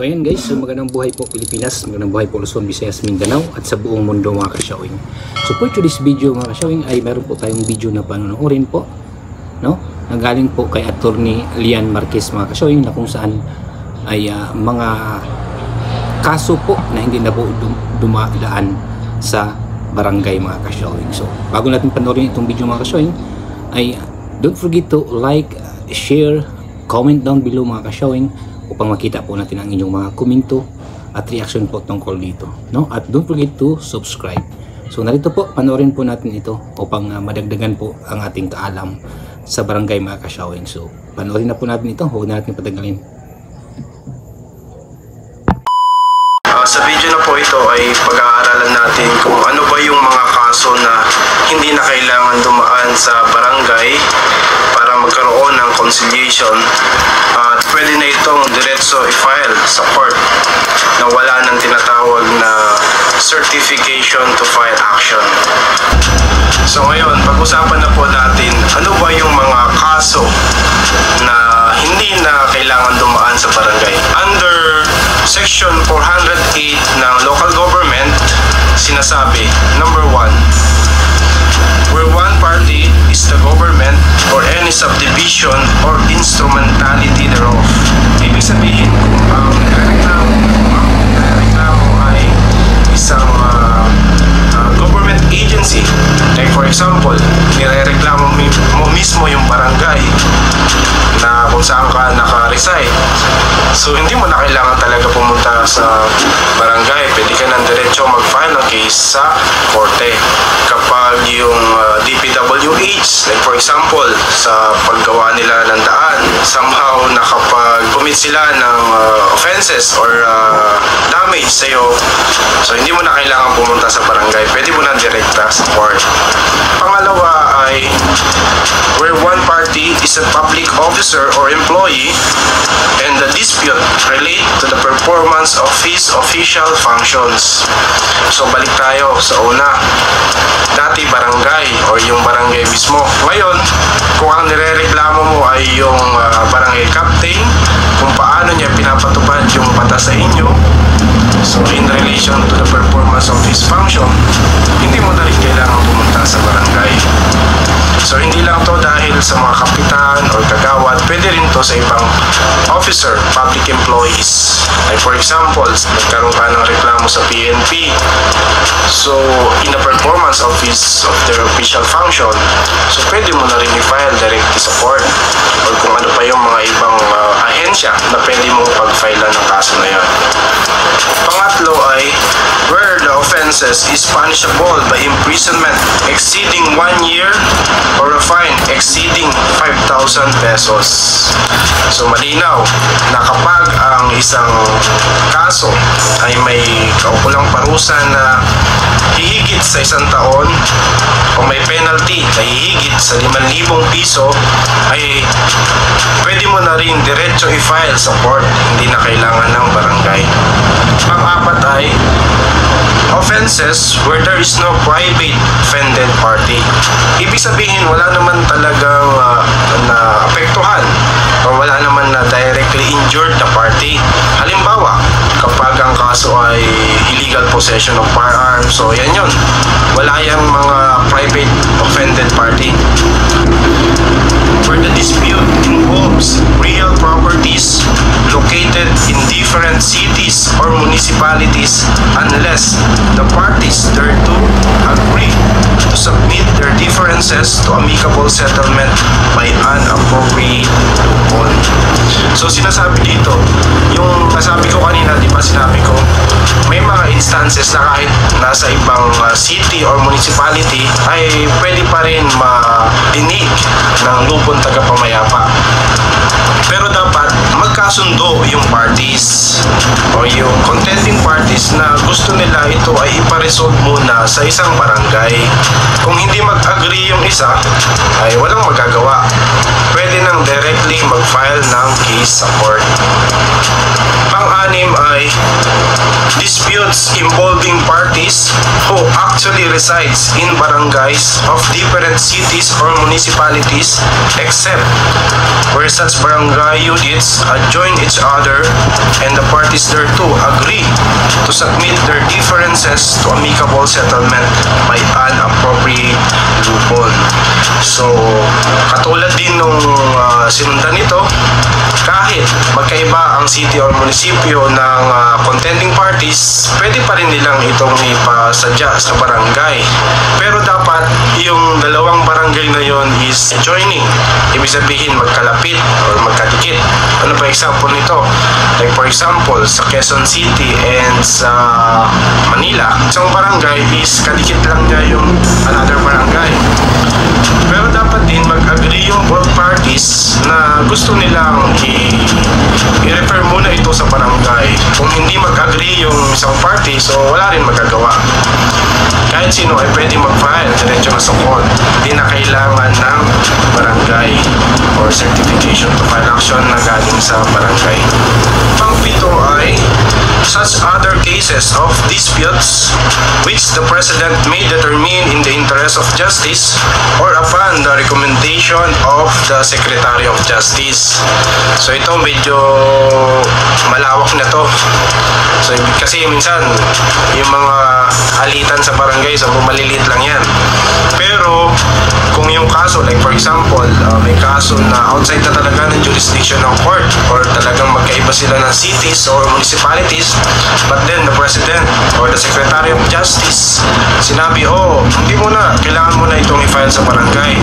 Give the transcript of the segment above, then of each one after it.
So ayan guys, so magandang buhay po Pilipinas, magandang buhay po Luzon, Visayas, Mindanao at sa buong mundo mga kasyawing. So for today's video mga kasyawing ay meron po tayong video na panonoorin po, no? Nanggaling po kay Attorney Lian Marquez mga kasyawing, na kung saan ay mga kaso po na hindi na po dumadaan sa barangay mga kasyawing. So bago natin panoorin itong video mga kasyawing ay don't forget to like, share, comment down below mga kasyawing upang makita po natin ang inyong mga komento at reaction po tungkol dito, no? At don't forget to subscribe. So narito po, panoorin po natin ito upang madagdagan po ang ating kaalam sa barangay mga kasyawing. So panoorin na po natin ito, huwag na natin patagalin. Sa video na po ito ay pag-aaralan natin kung ano ba yung mga kaso na hindi na kailangan dumaan sa barangay para magkaroon ng conciliation, at pwede na itong diretso i-file sa court na wala nang tinatawag na certification to file action. So ngayon, pag-usapan na po natin ano ba yung mga kaso na hindi na kailangan dumaan sa barangay. Under Section 408 ng local government, sinasabi, number 1, where one party is the government or any subdivision or instrumentality thereof. Ibig sabihin, kung ang nireklamo ay isang government agency, like for example, nireklamo mo mismo yung barangay na kung saan ka naka-reside. So hindi mo na kailangan talaga pumunta sa barangay, pwede ka nang diretso mag-file ng case sa korte. Kapag yung DPWH, like for example, sa paggawa nila ng daan, somehow nakapag-commit sila ng offenses or damage sa'yo, so hindi mo na kailangan pumunta sa barangay, pwede mo na direkta sa court. Pangalawa ay where one party is a public officer or employee and the dispute relate to the performance of his official functions. So balik tayo sa una. Dati barangay or yung barangay mismo. Ngayon, kung ang nirereklamo mo ay yung barangay captain, kung paano niya pinapatupad yung batas sa inyo, so in relation to the performance of his function, hindi mo na rin kailangan pumunta sa barangay. So hindi lang to dahil sa mga kapitan or kagawad, pwede rin to sa ibang officer, public employees. Like for example, nagkaroon ka ng reklamo sa PNP, so in the performance of their official function, so pwede mo na rin i-file directly sa court or kung ano pa yung mga ibang ahensya na pwede mong pag-file ng kaso na yan. Pangatlo ay where the offenses is punishable by imprisonment exceeding 1 year or a fine exceeding 5,000 pesos. So malinaw na kapag ang isang kaso ay may kaukulang parusa na hihigit sa 1 taon o may penalty na hihigit sa 5,000 piso, ay pwede mo na rin diretso i-file sa court, hindi na kailangan ng barangay. Pang-apat ay offenses where there is no private offended party. Ibig sabihin, wala naman talagang na-apektuhan o wala naman na directly injured na party. Halimbawa, kapag ang kaso ay illegal possession of firearms, so yan yun. Wala yung mga private offended party. Where the dispute involves real properties located in different cities or municipalities unless the parties thereto agree to submit their differences to amicable settlement by an appropriate loophole. So sinasabi dito, yung nasabi ko kanina, di ba sinabi ko, may mga instances na kahit nasa ibang city or municipality ay pwede pa rin madinig ng lupon tagapamayapa. Pero dapat magkasundo yung parties o yung contending parties na gusto nila ito ay iparesolve muna sa isang barangay. Kung hindi mag-agree yung isa, ay walang magagawa. Pwede nang directly mag-file ng case sa court. Pang-anim ay disputes involving parties who actually resides in barangays of different cities or municipalities except where such barangay units adjoin each other and the parties thereto agree to submit their differences to amicable settlement by an appropriate loophole. So, katulad din nung sinundan nito, kahit magkaiba ang city or munisipyo ng contending parties, pwede pa rin nilang itong ipasadya sa barangay. Pero dapat yung dalawang barangay na yon is adjoining. Ibig sabihin magkalapit or magkadikit. Ano pa example nito? Like for example, sa Quezon City and sa Manila, isang barangay is kadikit lang niya yung another barangay. Pero dapat din mag-agree yung both parties na gusto nilang i-refer muna ito sa barangay. Kung hindi mag-agree yung isang party, so wala rin magagawa. Kahit sino ay pwede mag-file diretso na sa court. Hindi na kailangan ng barangay or certification to file action na galing sa barangay. Pang-pito ay such other cases of disputes which the President may determine in the interest of justice or upon the recommendation of the Secretary of Justice. So ito medyo malawak na to. So kasi minsan yung mga alitan sa barangay, so maliliit lang yan. Pero kung yung kaso, like for example, may kaso na outside na talaga ng jurisdiction ng court or talagang magkaiba sila ng cities or municipalities, but then the President or the Secretary of Justice sinabi, hindi mo na, kailangan mo na itong i-file sa barangay.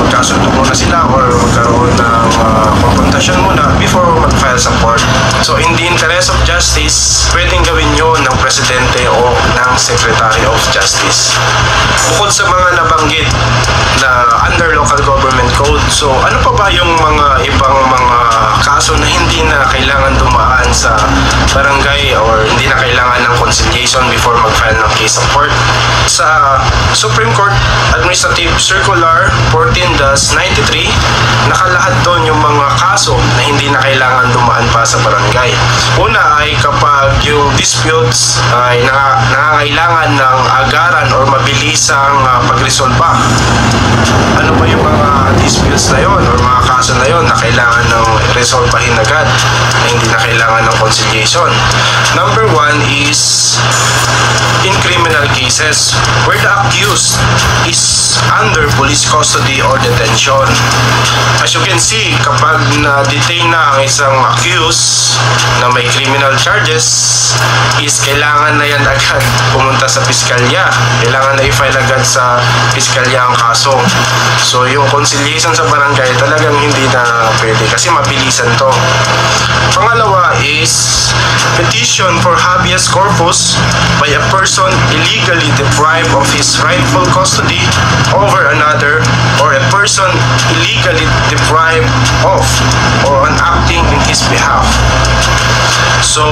Magkasundo muna sila or magkaroon ng confrontation muna before mag-file sa court. So in the interest of justice, pwedeng gawin yun ng Presidente o ng Secretary of Justice. Bukod sa mga nabanggit na under local government code, so ano pa ba yung mga ibang mga kaso na hindi na kailangan dumaan sa barangay or hindi na kailangan ng conciliation before mag-file ng case sa court? Sa Supreme Court Administrative Circular 14-93, nakalahat doon yung mga kaso na hindi na kailangan dumaan pa sa barangay. Una ay kapag yung disputes ay nangangailangan ng agaran or mabilisang pagresolba. Ano ba yung mga disputes na yon or mga kaso na yon na kailangan ng resolbahin agad na hindi na kailangan ng conciliation? Number one is in criminal cases where the accused is under police custody or detention. As you can see, kapag na-detain na ang isang accused na may criminal charges, is kailangan na yan agad pumunta sa piskalya. Kailangan na i-file agad sa piskalya ang kaso. So yung conciliation sa barangay talagang hindi na pwede kasi mabilisan to. Pangalawa is petition for habeas corpus by a person illegally deprived of his rightful custody over another or a person illegally deprived of or on acting in his behalf. So,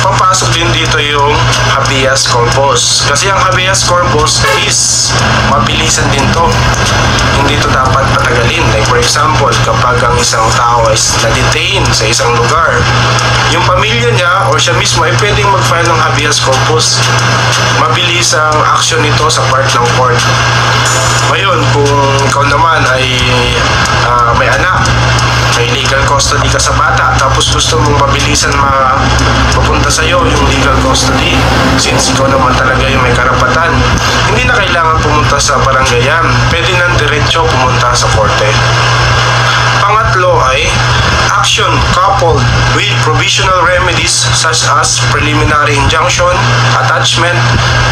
papasok din dito yung habeas corpus. Kasi ang habeas corpus is mabilisan din to. Hindi to dapat patagalin. Like for example, kapag ang isang tao is na-detain sa isang lugar, yung pamilya niya or siya mismo ay pwedeng mag-file ng habeas corpus. Mabilis ang action nito sa part ng court. Ngayon, kung ikaw naman ay may anak, may legal custody ka sa bata, tapos gusto mong mabilisan mapupunta sa'yo yung legal custody, since ikaw naman talaga yung may karapatan, hindi na kailangan pumunta sa barangayan, pwede nang diretso pumunta sa korte. Pangatlo ay action coupled with provisional remedies such as preliminary injunction, attachment,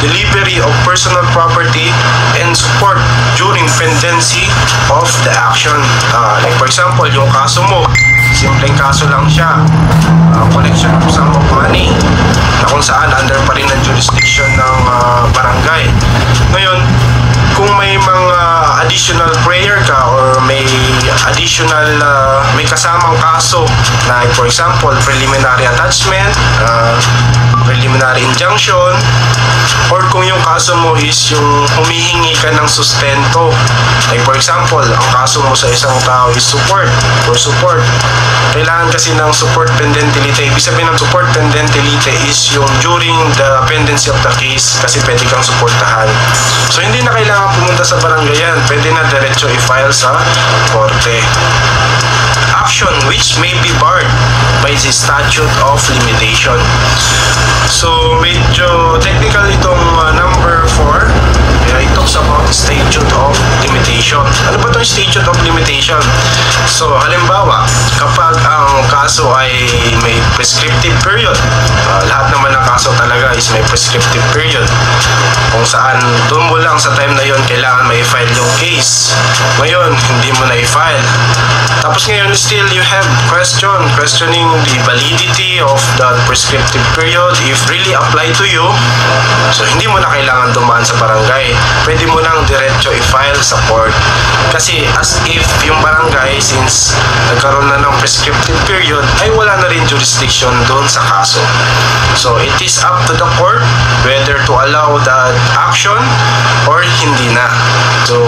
delivery of personal property, and support during pendency of the action. Like for example, yung kaso mo, simpleng kaso lang siya, collection of sum of money, na kung saan under pa rin ang jurisdiction ng barangay. Ngayon, kung may mga additional prayer ka or may additional may kasamang kaso na for example preliminary attachment, preliminary injunction, or kung yung kaso mo is yung humihingi ka ng sustento, like for example ang kaso mo sa isang tao is support, kailangan kasi ng support pendente lite. Ibig sabihin ng support pendente lite is yung during the pendency of the case kasi pwede kang supportahan. So hindi na kailangan pumunta sa barangayan, pwede na diretso i-file sa korte. which may be barred by the statute of limitation. So medyo technical itong number 4. It talks about statute of limitation. Ano ba itong statute of limitation? So halimbawa, kapag ang kaso ay may prescriptive period, lahat naman ng kaso talaga is may prescriptive period, kung saan doon mo lang sa time na yon kailangan may file yung case. Ngayon, hindi mo na i-file. Tapos ngayon, still you have questioning the validity of that prescriptive period if really apply to you. So hindi mo na kailangan dumaan sa barangay. Pwede mo nang diretso i-file sa court. Kasi as if yung barangay, since nagkaroon na ng prescriptive period, ay wala na rin jurisdiction doon sa kaso. So it is up to the court whether to allow that action or hindi na. So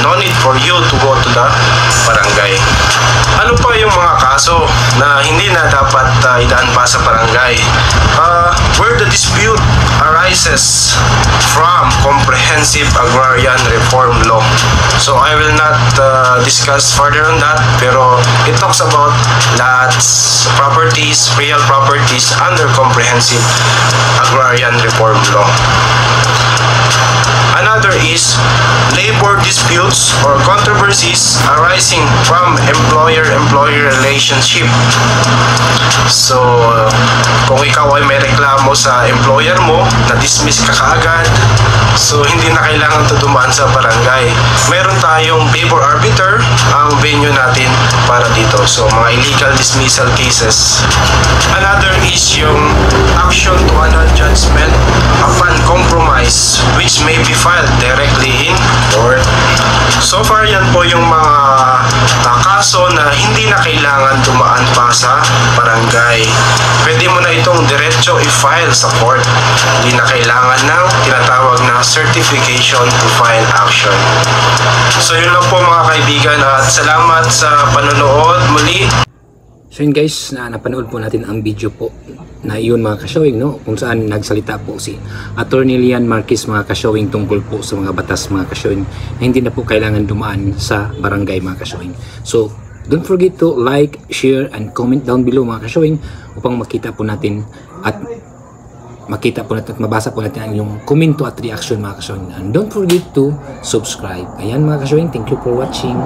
no need for you to go to the barangay. Ano pa yung mga kaso na hindi na dapat idaan pa sa barangay? Where the dispute arises from comprehensive agrarian reform law. So I will not discuss further on that, pero it talks about lots, properties, real properties under comprehensive agrarian reform law. Another is labor disputes or controversies arising from employer-employee relationship. So, kung ikaw ay may reklamo sa employer mo, na-dismiss ka kaagad, so hindi na kailangan to dumaan sa barangay. Meron tayong labor arbiter, ang venue natin para dito. So, mga illegal dismissal cases. Another is yung action to annul judgment upon compromise, which may be filed directly in court. So far, yan po yung mga kaso na hindi na kailangan dumaan pa sa barangay. Pwede mo na itong diretso i-file sa court. Hindi na kailangan ng tinatawag na certification to file action. So yun lang po mga kaibigan, at salamat sa panonood muli. So yun guys, napanood po natin ang video po na iyon mga ka-showing, no? Kung saan nagsalita po si Attorney Lian Marquez mga ka-showing tungkol po sa mga batas mga ka-showing na hindi na po kailangan dumaan sa barangay mga ka-showing. So don't forget to like, share, and comment down below mga ka-showing upang makita po natin at mabasa po natin yung komento at reaction mga ka-showing. And don't forget to subscribe. Ayan mga ka-showing, thank you for watching.